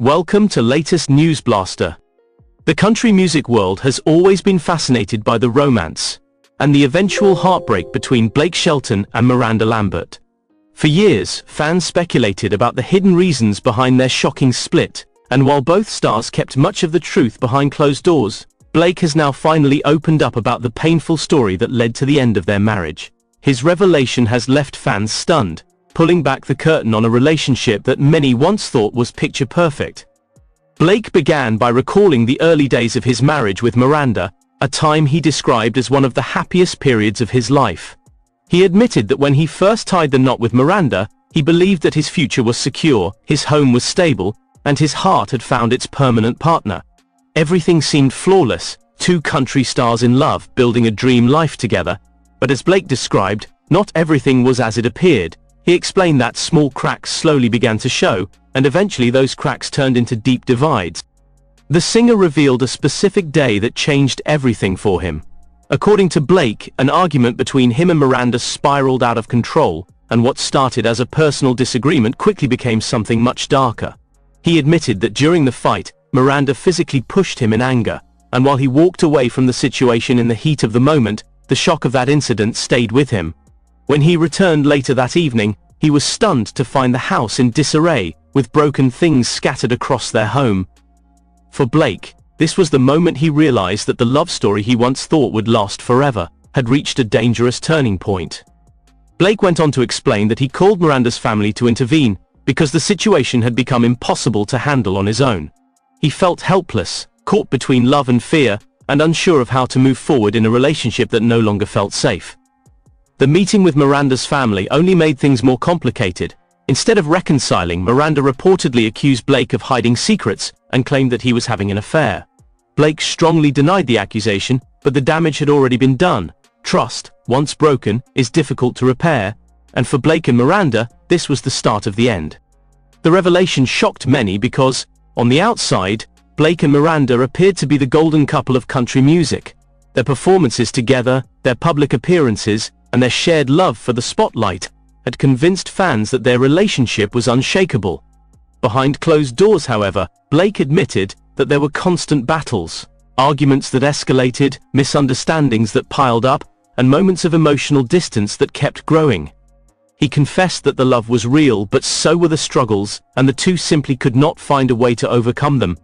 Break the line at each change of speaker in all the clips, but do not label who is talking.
Welcome to latest News Blaster. The country music world has always been fascinated by the romance and the eventual heartbreak between Blake Shelton and Miranda Lambert. For years, fans speculated about the hidden reasons behind their shocking split, and while both stars kept much of the truth behind closed doors, Blake has now finally opened up about the painful story that led to the end of their marriage. His revelation has left fans stunned, pulling back the curtain on a relationship that many once thought was picture perfect. Blake began by recalling the early days of his marriage with Miranda, a time he described as one of the happiest periods of his life. He admitted that when he first tied the knot with Miranda, he believed that his future was secure, his home was stable, and his heart had found its permanent partner. Everything seemed flawless, two country stars in love, building a dream life together. But as Blake described, not everything was as it appeared. He explained that small cracks slowly began to show, and eventually those cracks turned into deep divides. The singer revealed a specific day that changed everything for him. According to Blake, an argument between him and Miranda spiraled out of control, and what started as a personal disagreement quickly became something much darker. He admitted that during the fight, Miranda physically pushed him in anger, and while he walked away from the situation in the heat of the moment, the shock of that incident stayed with him. When he returned later that evening, he was stunned to find the house in disarray, with broken things scattered across their home. For Blake, this was the moment he realized that the love story he once thought would last forever had reached a dangerous turning point. Blake went on to explain that he called Miranda's family to intervene because the situation had become impossible to handle on his own. He felt helpless, caught between love and fear, and unsure of how to move forward in a relationship that no longer felt safe. The meeting with Miranda's family only made things more complicated. Instead of reconciling, Miranda reportedly accused Blake of hiding secrets and claimed that he was having an affair. Blake strongly denied the accusation, but the damage had already been done. Trust, once broken, is difficult to repair, and for Blake and Miranda, this was the start of the end. The revelation shocked many because, on the outside, Blake and Miranda appeared to be the golden couple of country music. Their performances together, their public appearances, and their shared love for the spotlight had convinced fans that their relationship was unshakable. Behind closed doors, however, Blake admitted that there were constant battles, arguments that escalated, misunderstandings that piled up, and moments of emotional distance that kept growing. He confessed that the love was real, but so were the struggles, and the two simply could not find a way to overcome them.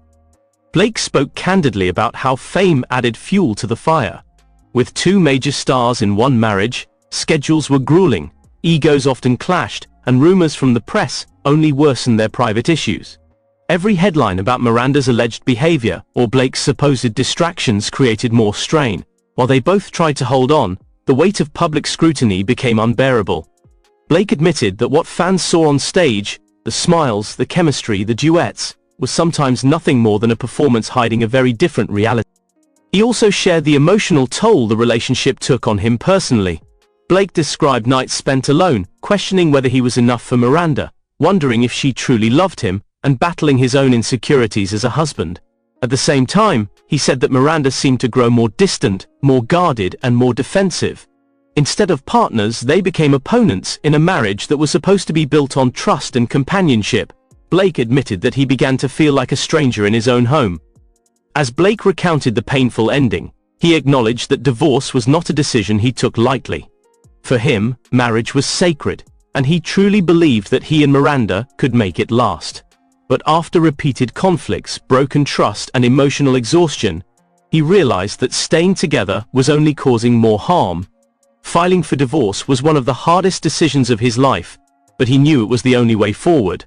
Blake spoke candidly about how fame added fuel to the fire. With two major stars in one marriage, schedules were grueling, egos often clashed, and rumors from the press only worsened their private issues. Every headline about Miranda's alleged behavior or Blake's supposed distractions created more strain. While they both tried to hold on, the weight of public scrutiny became unbearable. Blake admitted that what fans saw on stage, the smiles, the chemistry, the duets, was sometimes nothing more than a performance hiding a very different reality. He also shared the emotional toll the relationship took on him personally. Blake described nights spent alone, questioning whether he was enough for Miranda, wondering if she truly loved him, and battling his own insecurities as a husband. At the same time, he said that Miranda seemed to grow more distant, more guarded, and more defensive. Instead of partners, they became opponents in a marriage that was supposed to be built on trust and companionship. Blake admitted that he began to feel like a stranger in his own home. As Blake recounted the painful ending, he acknowledged that divorce was not a decision he took lightly. For him, marriage was sacred, and he truly believed that he and Miranda could make it last. But after repeated conflicts, broken trust, and emotional exhaustion, he realized that staying together was only causing more harm. Filing for divorce was one of the hardest decisions of his life, but he knew it was the only way forward.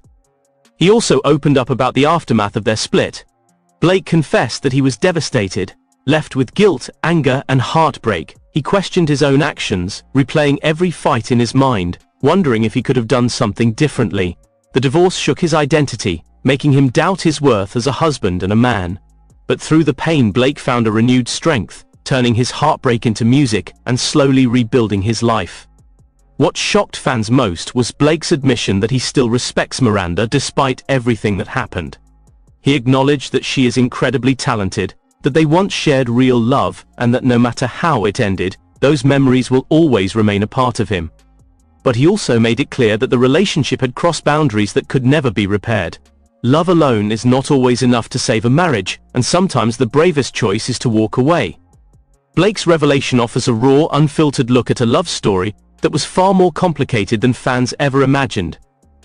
He also opened up about the aftermath of their split. Blake confessed that he was devastated, left with guilt, anger, and heartbreak. He questioned his own actions, replaying every fight in his mind, wondering if he could have done something differently. The divorce shook his identity, making him doubt his worth as a husband and a man. But through the pain, Blake found a renewed strength, turning his heartbreak into music and slowly rebuilding his life. What shocked fans most was Blake's admission that he still respects Miranda despite everything that happened. He acknowledged that she is incredibly talented, that they once shared real love, and that no matter how it ended, those memories will always remain a part of him. But he also made it clear that the relationship had crossed boundaries that could never be repaired. love alone is not always enough to save a marriage, and sometimes the bravest choice is to walk away. Blake's revelation offers a raw, unfiltered look at a love story that was far more complicated than fans ever imagined.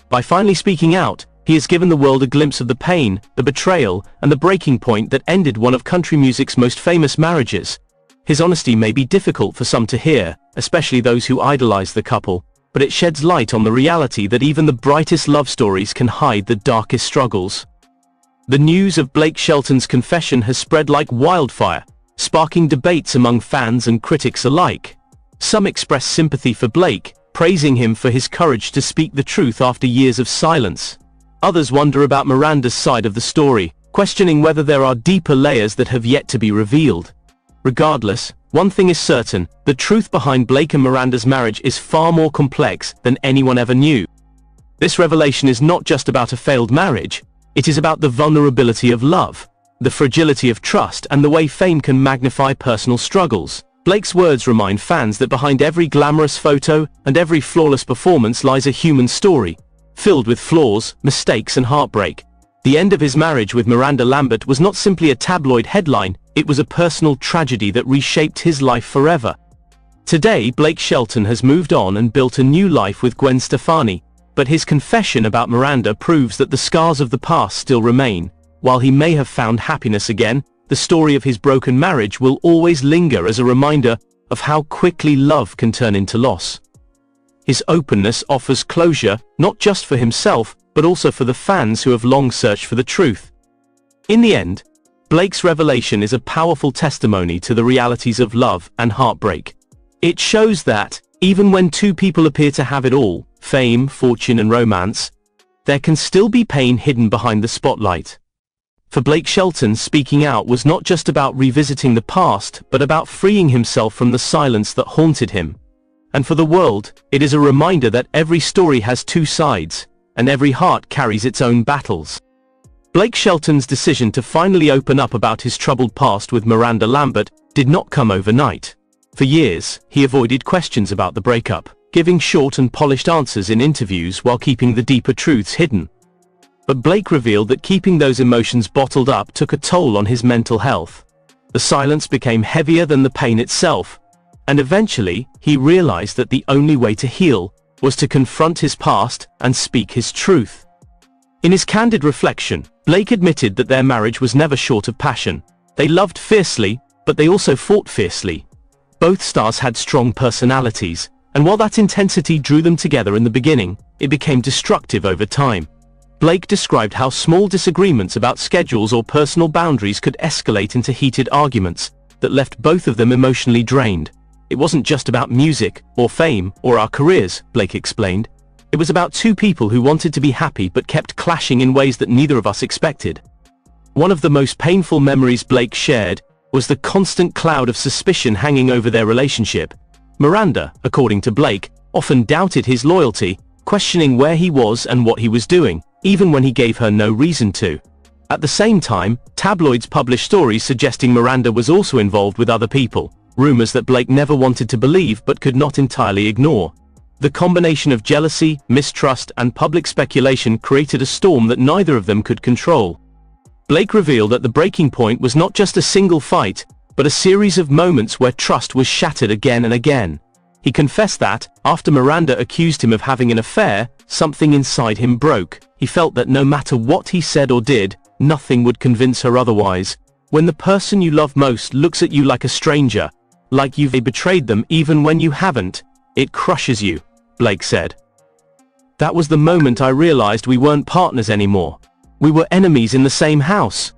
By finally speaking out, he has given the world a glimpse of the pain, the betrayal, and the breaking point that ended one of country music's most famous marriages. His honesty may be difficult for some to hear, especially those who idolize the couple, but it sheds light on the reality that even the brightest love stories can hide the darkest struggles. The news of Blake Shelton's confession has spread like wildfire, sparking debates among fans and critics alike. Some express sympathy for Blake, praising him for his courage to speak the truth after years of silence. Others wonder about Miranda's side of the story, questioning whether there are deeper layers that have yet to be revealed. Regardless, one thing is certain: the truth behind Blake and Miranda's marriage is far more complex than anyone ever knew. This revelation is not just about a failed marriage, it is about the vulnerability of love, the fragility of trust, and the way fame can magnify personal struggles. Blake's words remind fans that behind every glamorous photo and every flawless performance lies a human story, filled with flaws, mistakes, and heartbreak. The end of his marriage with Miranda Lambert was not simply a tabloid headline, it was a personal tragedy that reshaped his life forever. Today, Blake Shelton has moved on and built a new life with Gwen Stefani, but his confession about Miranda proves that the scars of the past still remain. While he may have found happiness again, the story of his broken marriage will always linger as a reminder of how quickly love can turn into loss. His openness offers closure, not just for himself, but also for the fans who have long searched for the truth. In the end, Blake's revelation is a powerful testimony to the realities of love and heartbreak. It shows that, even when two people appear to have it all, fame, fortune, and romance, there can still be pain hidden behind the spotlight. For Blake Shelton, speaking out was not just about revisiting the past, but about freeing himself from the silence that haunted him. And for the world, it is a reminder that every story has two sides, and every heart carries its own battles. Blake Shelton's decision to finally open up about his troubled past with Miranda Lambert did not come overnight. For years, he avoided questions about the breakup, giving short and polished answers in interviews while keeping the deeper truths hidden. But Blake revealed that keeping those emotions bottled up took a toll on his mental health. The silence became heavier than the pain itself, and eventually, he realized that the only way to heal was to confront his past and speak his truth. In his candid reflection, Blake admitted that their marriage was never short of passion. They loved fiercely, but they also fought fiercely. Both stars had strong personalities, and while that intensity drew them together in the beginning, it became destructive over time. Blake described how small disagreements about schedules or personal boundaries could escalate into heated arguments that left both of them emotionally drained. It wasn't just about music, or fame, or our careers, Blake explained. It was about two people who wanted to be happy but kept clashing in ways that neither of us expected. One of the most painful memories Blake shared was the constant cloud of suspicion hanging over their relationship. Miranda, according to Blake, often doubted his loyalty, questioning where he was and what he was doing, even when he gave her no reason to. At the same time, tabloids published stories suggesting Miranda was also involved with other people, rumors that Blake never wanted to believe but could not entirely ignore. The combination of jealousy, mistrust, and public speculation created a storm that neither of them could control. Blake revealed that the breaking point was not just a single fight, but a series of moments where trust was shattered again and again. He confessed that, after Miranda accused him of having an affair, something inside him broke. He felt that no matter what he said or did, nothing would convince her otherwise. When the person you love most looks at you like a stranger, like you've betrayed them even when you haven't, it crushes you, Blake said. That was the moment I realized we weren't partners anymore. We were enemies in the same house.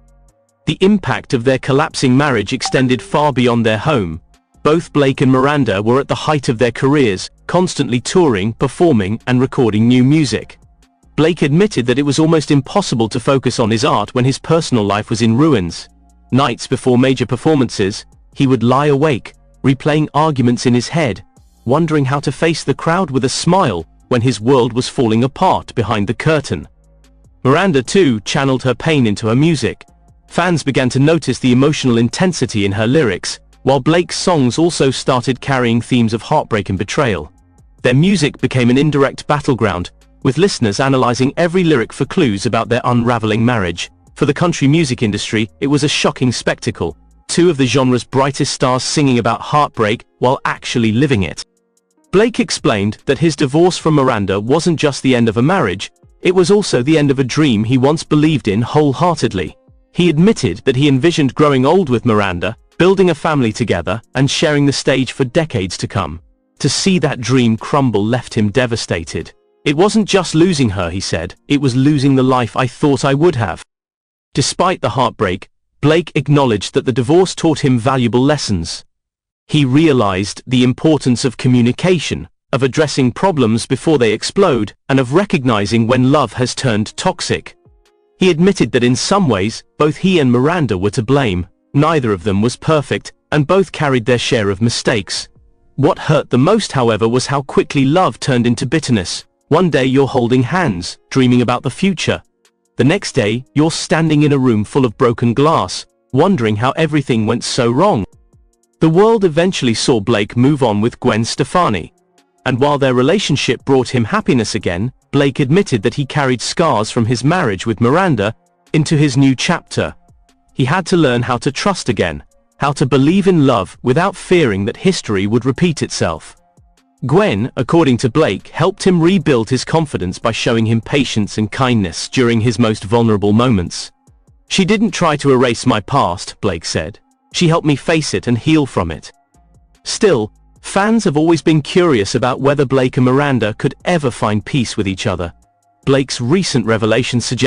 The impact of their collapsing marriage extended far beyond their home. Both Blake and Miranda were at the height of their careers, constantly touring, performing, and recording new music. Blake admitted that it was almost impossible to focus on his art when his personal life was in ruins. Nights before major performances, he would lie awake, replaying arguments in his head, wondering how to face the crowd with a smile when his world was falling apart behind the curtain. Miranda, too, channeled her pain into her music. Fans began to notice the emotional intensity in her lyrics, while Blake's songs also started carrying themes of heartbreak and betrayal. Their music became an indirect battleground, with listeners analyzing every lyric for clues about their unraveling marriage. For the country music industry, it was a shocking spectacle. Two of the genre's brightest stars singing about heartbreak while actually living it. Blake explained that his divorce from Miranda wasn't just the end of a marriage, it was also the end of a dream he once believed in wholeheartedly. He admitted that he envisioned growing old with Miranda, building a family together, and sharing the stage for decades to come. To see that dream crumble left him devastated. It wasn't just losing her, he said, it was losing the life I thought I would have. Despite the heartbreak, Blake acknowledged that the divorce taught him valuable lessons. He realized the importance of communication, of addressing problems before they explode, and of recognizing when love has turned toxic. He admitted that in some ways, both he and Miranda were to blame. Neither of them was perfect, and both carried their share of mistakes. What hurt the most, however, was how quickly love turned into bitterness. One day you're holding hands, dreaming about the future. The next day, you're standing in a room full of broken glass, wondering how everything went so wrong. The world eventually saw Blake move on with Gwen Stefani. And while their relationship brought him happiness again, Blake admitted that he carried scars from his marriage with Miranda into his new chapter. He had to learn how to trust again, how to believe in love without fearing that history would repeat itself. Gwen, according to Blake, helped him rebuild his confidence by showing him patience and kindness during his most vulnerable moments. She didn't try to erase my past, Blake said. She helped me face it and heal from it. Still, fans have always been curious about whether Blake and Miranda could ever find peace with each other. Blake's recent revelation suggests